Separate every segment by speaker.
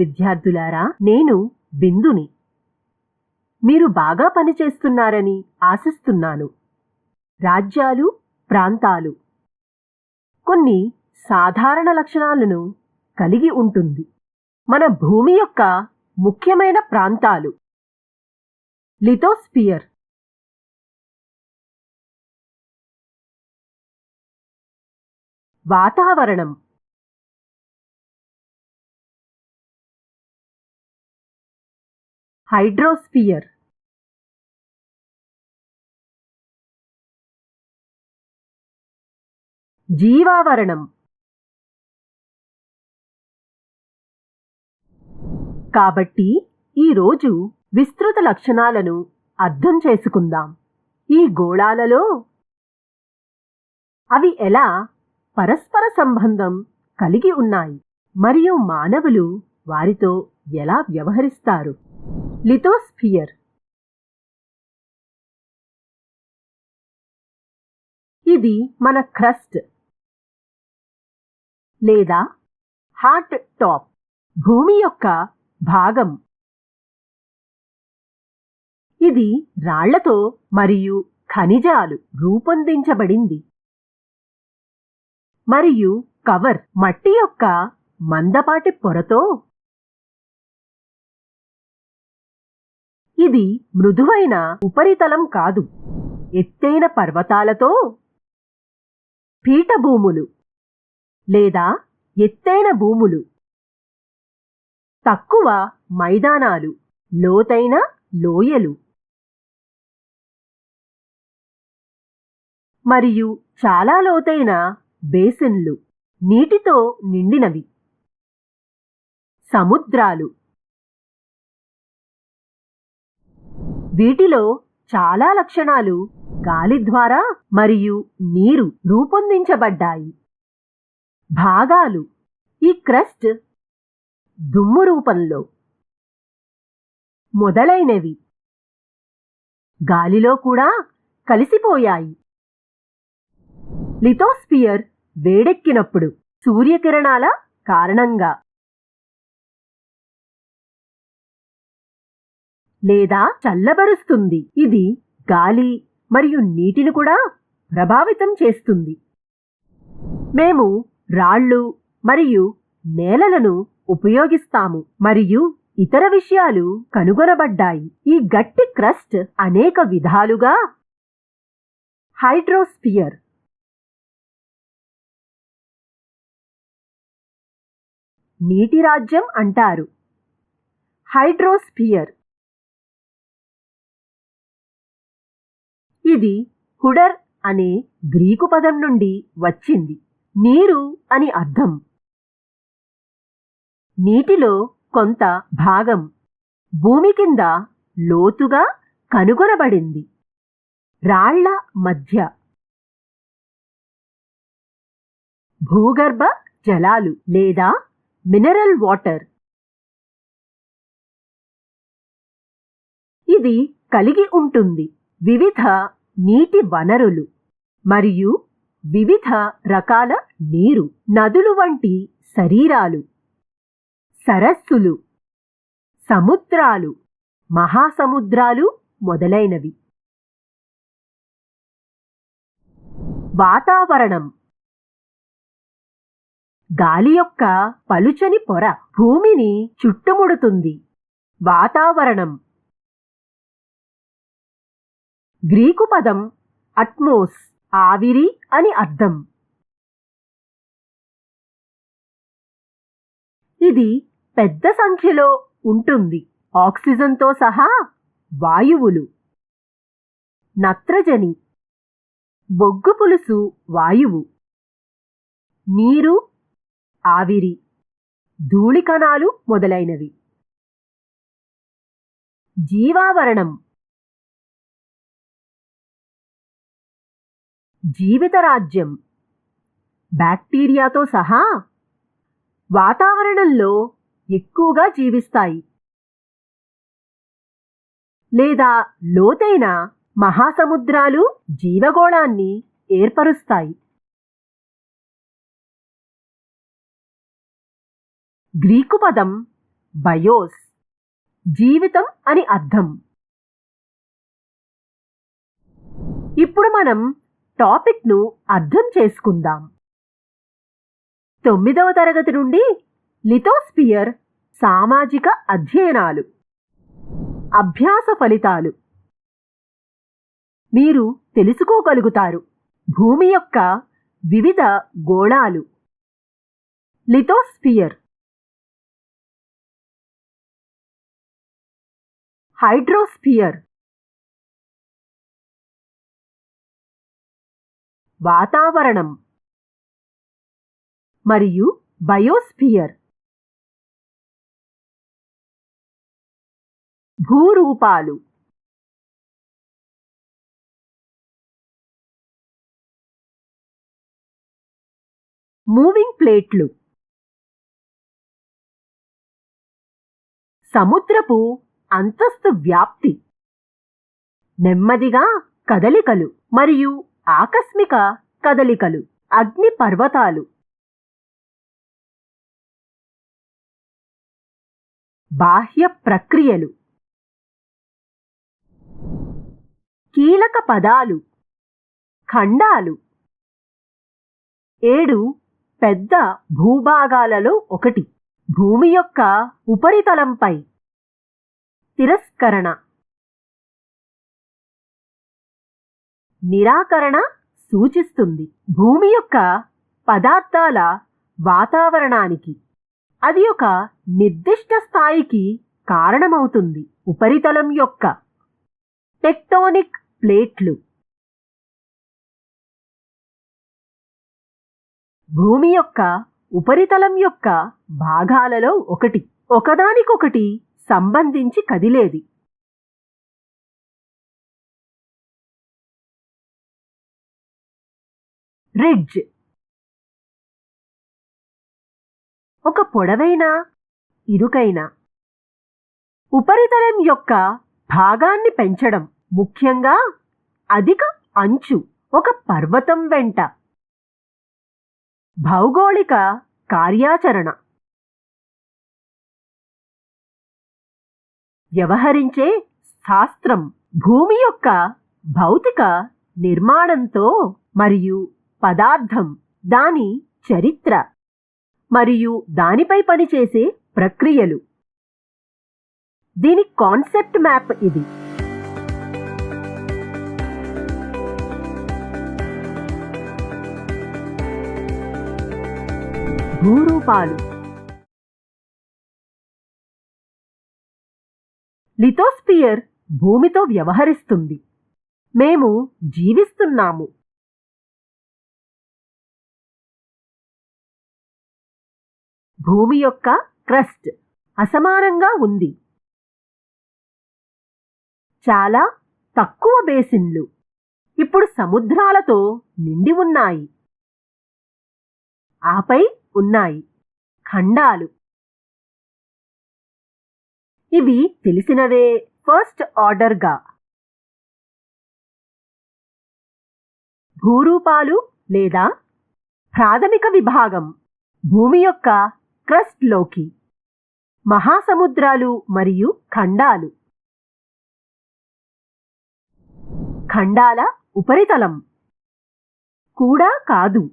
Speaker 1: విద్యార్థులారా, నేను బిందుని. మీరు బాగా పనిచేస్తున్నారని ఆశిస్తున్నాను. రాజ్యాలు, ప్రాంతాలు కొన్ని సాధారణ లక్షణాలను కలిగి ఉంటుంది. మన భూమి యొక్క ముఖ్యమైన ప్రాంతాలు: లిథోస్పియర్, వాతావరణం, హైడ్రోస్పియర్, జీవావరణం. కాబట్టి ఈరోజు విస్తృత లక్షణాలను అర్థం చేసుకుందాం. ఈ గోళాలలో అవి ఎలా పరస్పర సంబంధం కలిగి ఉన్నాయి మరియు మానవులు వారితో ఎలా వ్యవహరిస్తారు. లిథోస్పియర్ ఇది మన క్రస్ట్ లేదా హాట్ టాప్, భూమి యొక్క భాగం. ఇది రాళ్లతో మరియు ఖనిజాలు రూపొందించబడింది మరియు కవర్ మట్టి యొక్క మందపాటి పొరతో. ఇది మృదువైన ఉపరితలం కాదు, ఎత్తైన పర్వతాలతో, పీఠభూములు లేదా ఎత్తైన భూములు, తక్కువ మైదానాలు, లోతైన లోయలు మరియు చాలా లోతైన బేసిన్లు, నీటితో నిండినవి. సముద్రాలు వీటిలో చాలా లక్షణాలు గాలి ద్వారా మరియు నీరు రూపొందించబడ్డాయి. భాగాలు ఈ క్రస్ట్ దుమ్ము రూపంలో మొదలైనవి గాలిలో కూడా కలిసిపోయాయి. లిథోస్పియర్ వేడెక్కినప్పుడు సూర్యకిరణాల కారణంగా లేదా చల్లబరుస్తుంది. ఇది గాలి మరియు నీటిని కూడా ప్రభావితం చేస్తుంది. మేము రాళ్ళు మరియు నేలలను ఉపయోగిస్తాము మరియు ఇతర విషయాలు కనుగొనబడ్డాయి. ఈ గట్టి క్రస్ట్ అనేక విధాలుగా హైడ్రోస్పియర్ నీటి రాజ్యం అంటారు. హైడ్రోస్పియర్ ఇది హుడర్ అనే గ్రీకు పదం నుండి వచ్చింది. నీరు అని అర్థం. నీటిలో కొంత భాగం భూమి కింద లోతుగా కనుగొనబడింది. రాళ్ల మధ్య భూగర్భ జలాలు లేదా మినరల్ వాటర్. ఇది కలిగి ఉంటుంది వివిధ నీటి వనరులు మరియు వివిధ రకాల నీరు, నదులు వంటి శరీరాలు, సరస్సులు, సముద్రాలు, మహాసముద్రాలు మొదలైనవి. వాతావరణం గాలి యొక్క పలుచని పొర భూమిని చుట్టుముడుతుంది. వాతావరణం గ్రీకు పదం అట్మోస్, ఆవిరి అని అర్థం. ఇది పెద్ద సంఖ్యలో ఉంటుంది. ఆక్సిజన్తో సహా వాయువులు, నత్రజని, బొగ్గు పులుసు వాయువు, నీరు, ఆవిరి, ధూళికణాలు మొదలైనవి. జీవావరణం జీవితరాజ్యం, బ్యాక్టీరియాతో సహా వాతావరణంలో ఎక్కువగా జీవిస్తాయి లేదా లోతైన మహాసముద్రాలు జీవగోళాన్ని ఏర్పరుస్తాయి. గ్రీకు పదం బయోస్, జీవితం అని అర్థం. ఇప్పుడు మనం టాపిక్ను అర్థం చేసుకుందాం. 9వ తరగతి నుండి లిథోస్పియర్ సామాజిక అధ్యయనాలు, అభ్యాస ఫలితాలు. మీరు తెలుసుకోగలుగుతారు. భూమి యొక్క వివిధ గోళాలు. లిథోస్పియర్, హైడ్రోస్పియర్, వాతావరణం మరియు బయోస్పియర్, భూరూపాలు. మూవింగ్ ప్లేట్లు, సముద్రపు అంతస్తు వ్యాప్తి, నెమ్మదిగా కదలికలు మరియు ఆకస్మిక కదలికలు, అగ్ని పర్వతాలు, బాహ్య ప్రక్రియలు. కీలక పదాలు: ఖండాలు, 7 పెద్ద భూభాగాలలో ఒకటి. భూమి యొక్క ఉపరితలంపై తిరస్కరణ, నిరాకరణ సూచిస్తుంది. భూమి యొక్క పదార్థాల వాతావరణానికి అది ఒక నిర్దిష్ట స్థాయికి కారణమవుతుంది. ఉపరితలం యొక్క టెక్టోనిక్ ప్లేట్లు. భూమి యొక్క ఉపరితలం యొక్క భాగాలలో ఒకటి, ఒకదానికొకటి సంబంధించి కదిలేది. రిడ్జ్, ఒక పొడవైన, ఇరుకైన ఉపరితలం యొక్క భాగాన్ని పెంచడం, ముఖ్యంగా అధిక అంచు ఒక పర్వతం వెంట. భౌగోళిక కార్యాచరణ, వ్యవహరించే శాస్త్రం. భూమి యొక్క భౌతిక నిర్మాణంతో మరియు పదార్థం, దాని చరిత్ర మరియు దానిపై పనిచేసే ప్రక్రియలు. దీని కాన్సెప్ట్ మ్యాప్ ఇది. భూరూపాలు. లిథోస్పియర్ భూమితో వ్యవహరిస్తుంది. మేము జీవిస్తున్నాము. భూమి యొక్క క్రస్ట్ అసమానంగా ఉంది. చాలా తక్కువ బేసిన్లు ఇప్పుడు సముద్రాలతో నిండి ఉన్నాయి. ఆపై ఉన్నాయి ఖండాలు. ఇవి తెలిసినవే ఫస్ట్ ఆర్డర్గా. భూరూపాలు లేదా ప్రాథమిక విభాగం భూమి యొక్క క్రస్ట్లోకి. మహాసముద్రాలు మరియు ఖండాలు. ఖండాల ఉపరితలం కూడా కాదు.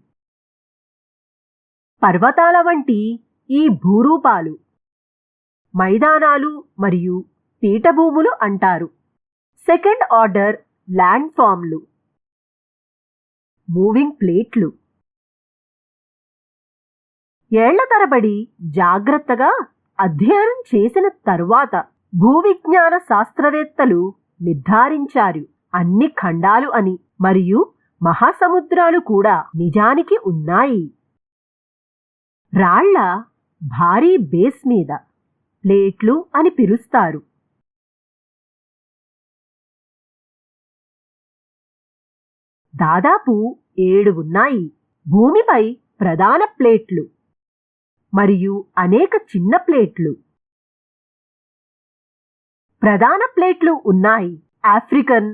Speaker 1: పర్వతాల వంటి ఈ భూరూపాలు మైదానాలు మరియు పీఠభూములు అంటారు. సెకండ్ ఆర్డర్ ల్యాండ్ ఫామ్లు. మూవింగ్ ప్లేట్లు. ఏళ్ల తరబడి జాగ్రత్తగా అధ్యయనం చేసిన తరువాత భూవిజ్ఞాన శాస్త్రవేత్తలు నిర్ధారించారు అన్ని ఖండాలు అని, మరియు మహాసముద్రాలు కూడా నిజానికి ఉన్నాయి. రాళ్ల భారీ బేస్ మీద ప్లేట్లు అని పిలుస్తారు. దాదాపు 7 ఉన్నాయి. భూమిపై ప్రధాన ప్లేట్లు మరియు అనేక చిన్న ప్లేట్లు. ప్రధాన ప్లేట్లు ఉన్నాయి. ఆఫ్రికన్,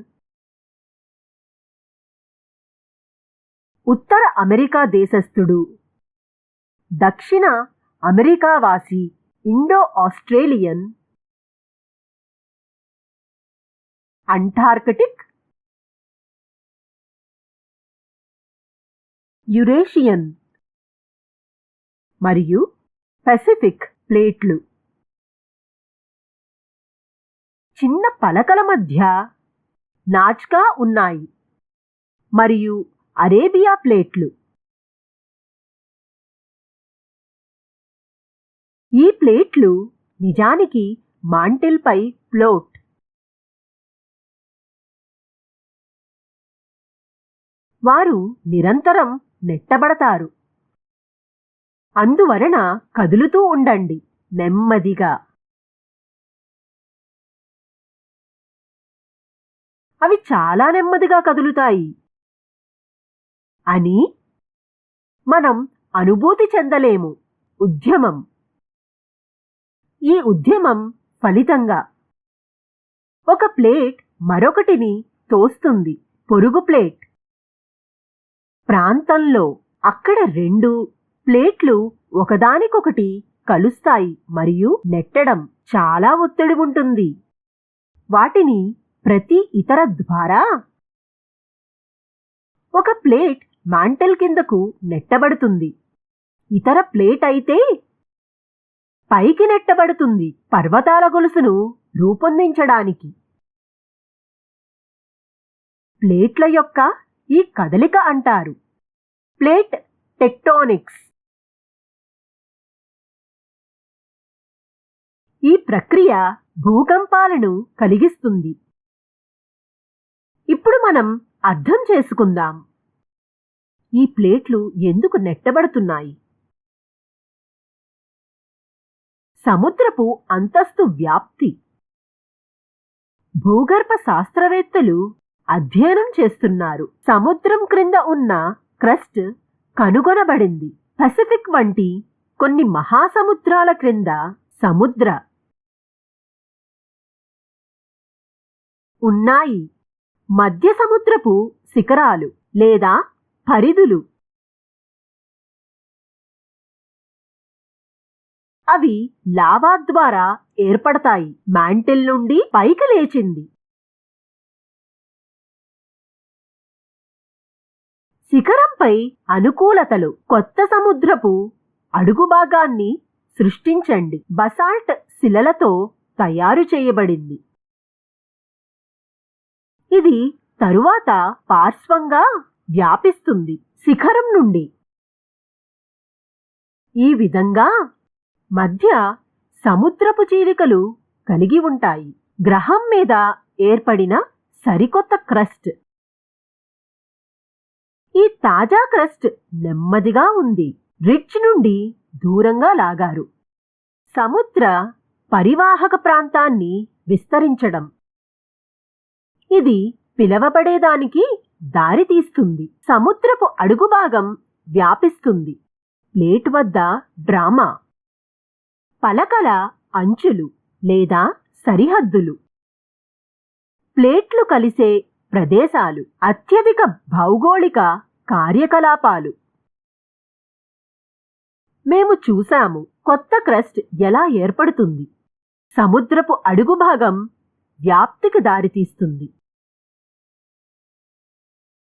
Speaker 1: ఉత్తర అమెరికా దేశస్థుడు, దక్షిణ అమెరికా వాసి, ఇండో ఆస్ట్రేలియన్, అంటార్కిటిక్, యురేషియన్ మరియు పసిఫిక్ ప్లేట్లు. చిన్న పలకల మధ్య నాజ్కా ఉన్నాయి మరియు అరేబియా ప్లేట్లు. ఈ ప్లేట్లు నిజానికి మాంటిల్పై ప్లోట్. వారు నిరంతరం నెట్టబడతారు. అందువలన కదులుతూ ఉండండి నెమ్మదిగా. అవి చాలా నెమ్మదిగా కదులుతాయి అని మనం అనుభూతి చెందలేము. ఉద్యమం. ఈ ఉద్యమం ఫలితంగా ఒక ప్లేట్ మరొకటిని తోస్తుంది. పొరుగు ప్లేట్ ప్రాంతంలో అక్కడ రెండు ప్లేట్లు ఒకదానికొకటి కలుస్తాయి మరియు నెట్టడం చాలా ఒత్తిడి ఉంటుంది. వాటిని ప్రతి ఇతర ద్వారా ఒక ప్లేట్ మాంటెల్ కిందకు నెట్టబడుతుంది. ఇతర ప్లేట్ అయితే పైకి నెట్టబడుతుంది పర్వతాల గొలుసును రూపొందించడానికి. ప్లేట్ల యొక్క ఈ కదలిక అంటారు ప్లేట్ టెక్టోనిక్స్. ఈ ప్రక్రియ భూకంపాలను కలిగిస్తుంది. ఇప్పుడు మనం అర్థం చేసుకుందాం ఈ ప్లేట్లు ఎందుకు నెట్టబడుతున్నాయి. సముద్రపు అంతస్తు వ్యాప్తి. భూగర్భ శాస్త్రవేత్తలు అధ్యయనం చేస్తున్నారు. సముద్రం క్రింద ఉన్న క్రస్ట్ కనుగొనబడింది. పసిఫిక్ వంటి కొన్ని మహాసముద్రాల క్రింద సముద్ర ఉన్నాయి. మధ్య సముద్రపు శిఖరాలు లేదా పరిధులు. అవి లావా ద్వారా ఏర్పడతాయి. మాంటిల్ నుండి పైకి లేచింది. శిఖరంపై అనుకూలతలు. కొత్త సముద్రపు అడుగు భాగాన్ని సృష్టించండి. బసాల్ట్ శిలలతో తయారు చేయబడింది. ఇది తరువాత పార్శ్వంగా వ్యాపిస్తుంది శిఖరం నుండి. ఈ విధంగా మధ్య సముద్రపు చీలికలు కలిగి ఉంటాయి. గ్రహం మీద ఏర్పడిన సరికొత్త క్రస్ట్. ఈ తాజా క్రస్ట్ నెమ్మదిగా ఉంది. రిడ్జ్ నుండి దూరంగా లాగారు. సముద్ర పరివాహక ప్రాంతాన్ని విస్తరించడం. ఇది పిలవబడేదానికి దారితీస్తుంది. సముద్రపు అడుగుభాగం వ్యాపిస్తుంది. ప్లేట్ వద్ద డ్రామా. పలకల అంచులు లేదా సరిహద్దులు. ప్లేట్లు కలిసే ప్రదేశాలు. అత్యధిక భౌగోళిక కార్యకలాపాలు. మేము చూశాము కొత్త క్రస్ట్ ఎలా ఏర్పడుతుంది. సముద్రపు అడుగుభాగం వ్యాప్తికి దారితీస్తుంది.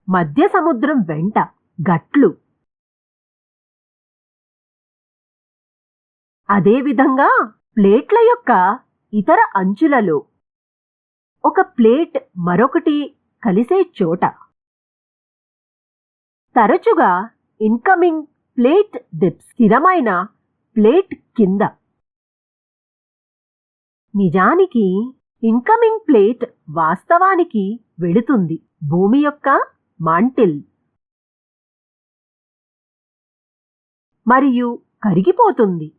Speaker 1: మధ్య సముద్రం వెంట గట్లు. అదేవిధంగా ప్లేట్ల యొక్క ఇతర అంచులలో ఒక ప్లేట్ మరొకటి కలిసే చోట తరచుగా ఇన్కమింగ్ ప్లేట్ డిప్స్. స్థిరమైన ప్లేట్ కింద. నిజానికి ఇన్కమింగ్ ప్లేట్ వాస్తవానికి వెళుతుంది భూమి యొక్క మాంటిల్ మరియు కరిగిపోతుంది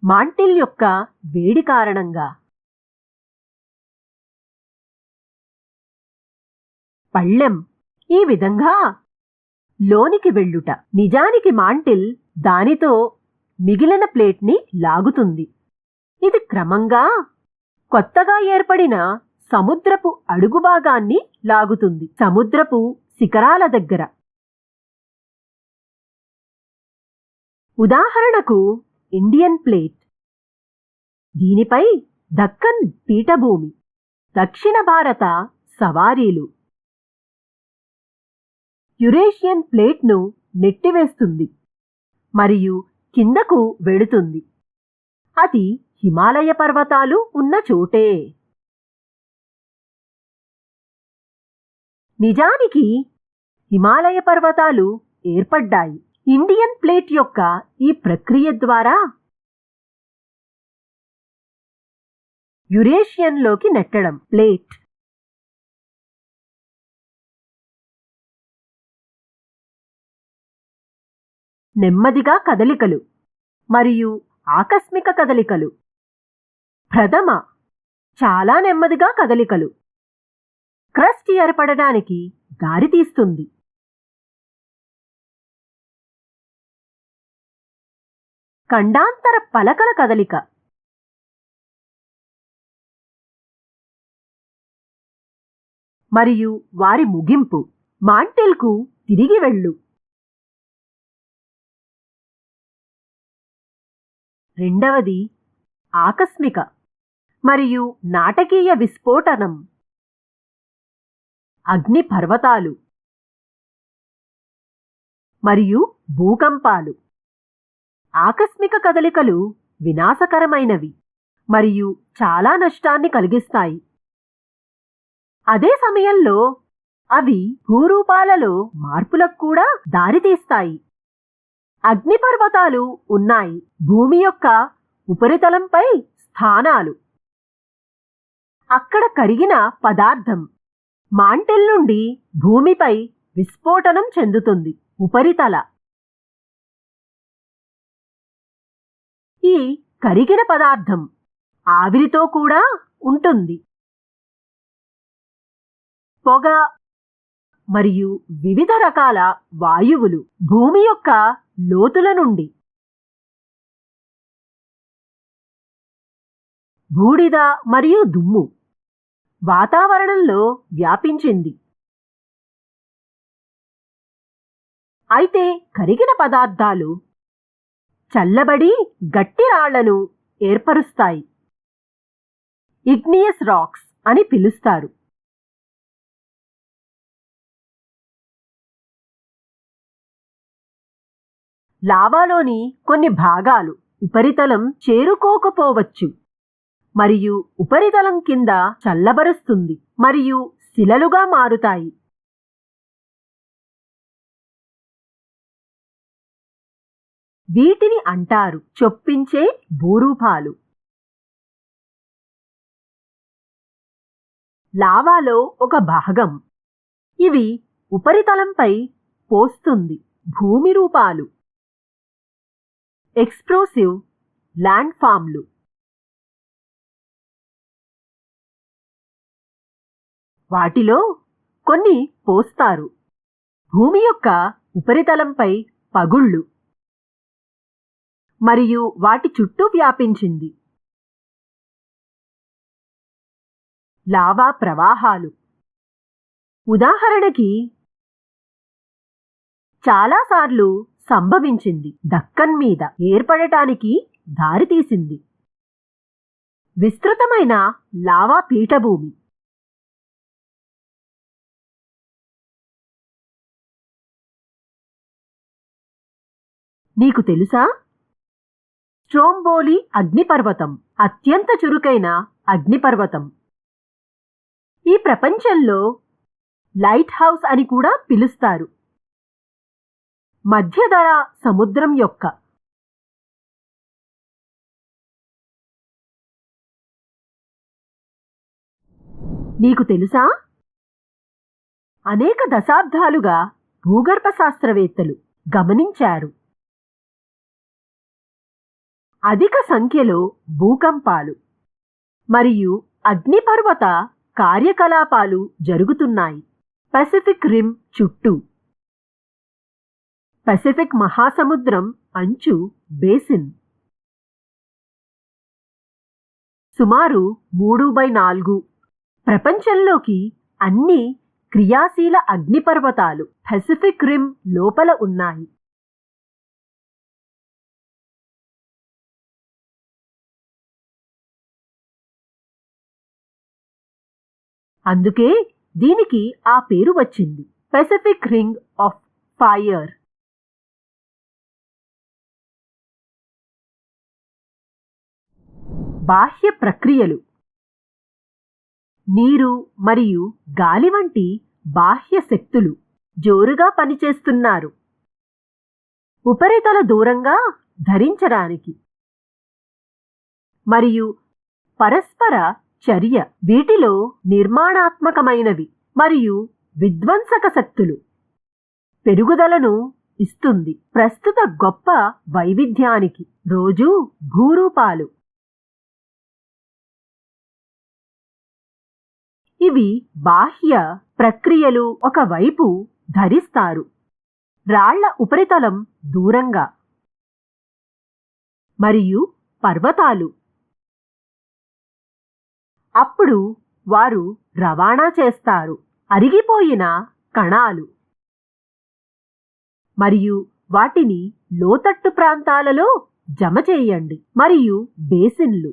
Speaker 1: మాంటిల్ యొక్క వేడి కారణంగా. పళ్ళెం. ఈ విధంగా లోనికి వెళ్ళుట. నిజానికి మాంటిల్ దానితో మిగిలిన ప్లేట్ని లాగుతుంది. ఇది క్రమంగా కొత్తగా ఏర్పడిన సముద్రపు అడుగుభాగాన్ని లాగుతుంది. సముద్రపు శిఖరాల దగ్గర. ఉదాహరణకు ఇండియన్ ప్లేట్. దీనిపై దక్కన్ పీఠభూమి, దక్షిణ భారత సవారీలు. యురేషియన్ ప్లేట్ను నెట్టివేస్తుంది మరియు కిందకు వెళుతుంది. అది హిమాలయ పర్వతాలు ఉన్న చోటే. నిజానికి హిమాలయ పర్వతాలు ఏర్పడ్డాయి ఇండియన్ ప్లేట్ యొక్క ఈ ప్రక్రియ ద్వారా యురేషియన్లోకి నెట్టడం. ప్లేట్ నెమ్మదిగా కదలికలు మరియు ఆకస్మిక కదలికలు. ప్రథమ చాలా నెమ్మదిగా కదలికలు క్రస్ట్ ఏర్పడడానికి దారితీస్తుంది. ఖండాంతర పలకల కదలిక మరియు వారి ముగింపు. మాంటిల్కు తిరిగి వెళ్ళు. రెండవది ఆకస్మిక మరియు నాటకీయ విస్ఫోటనం. అగ్నిపర్వతాలు మరియు భూకంపాలు. ఆకస్మిక కదలికలు వినాశకరమైనవి మరియు చాలా నష్టాన్ని కలిగిస్తాయి. అదే సమయంలో అవి భూరూపాలలో మార్పులకు కూడా దారితీస్తాయి. అగ్నిపర్వతాలు ఉన్నాయి. భూమి యొక్క ఉపరితలంపై స్థానాలు. అక్కడ కరిగిన పదార్థం మాంటిల్ నుండి భూమిపై విస్ఫోటనం చెందుతుంది. ఉపరితల ఈ కరిగిన పదార్థం ఆవిరితో కూడా ఉంటుంది. పొగ మరియు వివిధ రకాల వాయువులు భూమి యొక్క లోతుల నుండి. బూడిద మరియు దుమ్ము వాతావరణంలో వ్యాపించింది. అయితే కరిగిన పదార్థాలు చల్లబడి గట్టి రాళ్లను ఏర్పరుస్తాయి. ఇగ్నియస్ రాక్స్ అని పిలుస్తారు. లావాలోని కొన్ని భాగాలు ఉపరితలం చేరుకోకపోవచ్చు మరియు ఉపరితలం కింద చల్లబరుస్తుంది మరియు శిలలుగా మారుతాయి. వీటిని అంటారు చొప్పించే భూరూపాలు. లావాలో ఒక భాగం ఇవి ఉపరితలంపై పోస్తుంది. భూమి రూపాలు. ఎక్స్ప్లోసివ్ ల్యాండ్ ఫామ్లు. వాటిలో కొన్ని పోస్తారు. భూమి యొక్క ఉపరితలంపై పగుళ్ళు మరియు వాటి చుట్టూ వ్యాపించింది. లావా ప్రవాహాలు. ఉదాహరణకి చాలాసార్లు సంభవించింది. దక్కన్ మీద ఏర్పడటానికి దారితీసింది. విస్తృతమైన లావా పీఠభూమి. నీకు తెలుసా? స్ట్రోంబోలి అగ్నిపర్వతం అత్యంత చురుకైన అగ్నిపర్వతం. ఈ ప్రపంచంలో లైట్ హౌస్ అని కూడా పిలుస్తారు. మధ్యధరా సముద్రం యొక్క నీకు తెలుసా? అనేక దశాబ్దాలుగా భూగర్భ శాస్త్రవేత్తలు గమనించారు. అధిక సంఖ్యలో భూకంపాలు మరియు అగ్నిపర్వత కార్యకలాపాలు జరుగుతున్నాయి పసిఫిక్ రిమ్ చుట్టూ. పసిఫిక్ మహాసముద్రం అంచు బేసిన్ సుమారు 3/4 ప్రపంచంలోకి అన్ని క్రియాశీల అగ్నిపర్వతాలు పసిఫిక్ రిమ్ లోపల ఉన్నాయి. అందుకే దీనికి ఆ పేరు వచ్చింది, పెసిఫిక్ రింగ్ ఆఫ్ ఫైర్. బాహ్య ప్రక్రియలు. నీరు మరియు గాలి వంటి బాహ్య శక్తులు జోరుగా పనిచేస్తున్నారు ఉపరితల దూరంగా ధరించడానికి. మరియు పరస్పర చర్య వీటిలో నిర్మాణాత్మకమైనవి మరియు విధ్వంసక శక్తులు పెరుగుదలను ఇస్తుంది ప్రస్తుత గొప్ప వైవిధ్యానికి. రోజు భూరూపాలు. ఇవి బాహ్య ప్రక్రియలు. ఒకవైపు ధరిస్తారు రాళ్ల ఉపరితలం దూరంగా మరియు పర్వతాలు. అప్పుడు వారు రవాణా చేస్తారు అరిగిపోయిన కణాలు మరియు వాటిని లోతట్టు ప్రాంతాలలో జమ చేయండి. మరియు బేసిన్లు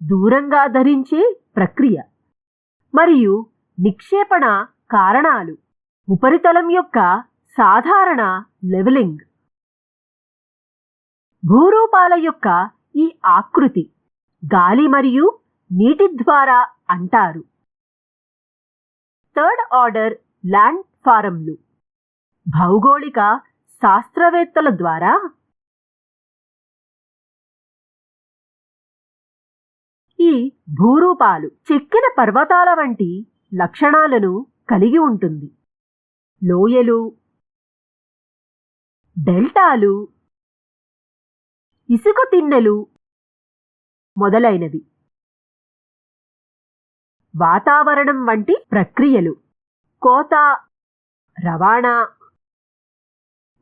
Speaker 1: దూరంగా ధరించే ప్రక్రియ మరియు నిక్షేపణ కారణాలు. ఉపరితలం యొక్క సాధారణ లెవెలింగ్. భూరూపాల యొక్క ఈ ఆకృతి గాలి మరియు నీటి ద్వారా అంటారు. థర్డ్ ఆర్డర్ ల్యాండ్ ఫారంలు భౌగోళిక శాస్త్రవేత్తల ద్వారా ఈ భూరూపాలు చెక్కిన పర్వతాల వంటి లక్షణాలను కలిగి ఉంటుంది. లోయలు, డెల్టాలు, ఇసుక తిన్నెలు మొదలైనవి. వాతావరణం వంటి ప్రక్రియలు కోత, రవాణా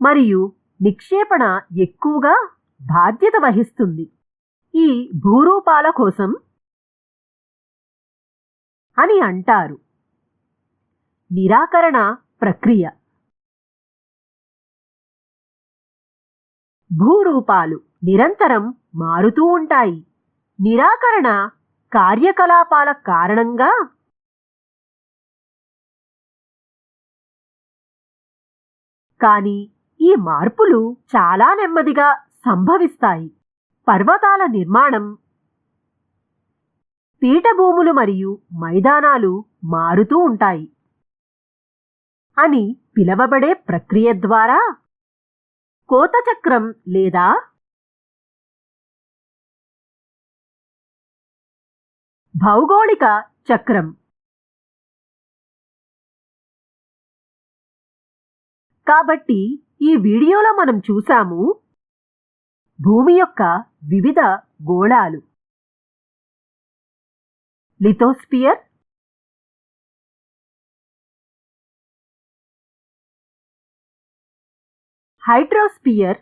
Speaker 1: మరియు నిక్షేపణ ఎక్కువగా బాధ్యత వహిస్తుంది ఈ భూరూపాల కోసం అని అంటారు. నిరాకరణ ప్రక్రియ. భూరూపాలు నిరంతరం మారుతూ ఉంటాయి. నిరాకరణ కార్యకలాపాల కారణంగా కానీ ఈ మార్పులు చాలా నెమ్మదిగా సంభవిస్తాయి. పర్వతాల నిర్మాణం, పీఠభూములు మరియు మైదానాలు మారుతూ ఉంటాయి అని పిలవబడే ప్రక్రియ ద్వారా కోత చక్రం లేదా భౌగోళిక చక్రం. కాబట్టి ఈ వీడియోలో మనం చూసాము భూమి యొక్క వివిధ గోళాలు. లిథోస్పియర్, హైడ్రోస్పియర్,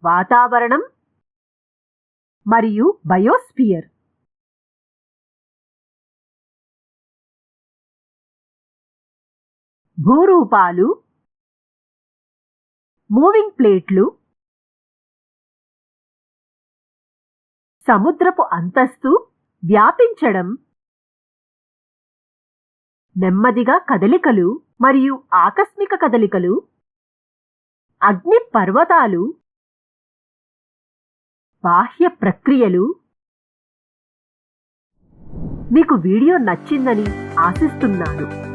Speaker 1: వాతావరణం మరియు బయోస్పియర్. భూరూపాలు, మూవింగ్ ప్లేట్లు, సముద్రపు అంతస్తు వ్యాపించడం, నెమ్మదిగా కదలికలు మరియు ఆకస్మిక కదలికలు, అగ్ని పర్వతాలు, బాహ్య ప్రక్రియలు. మీకు వీడియో నచ్చిందని ఆశిస్తున్నాను.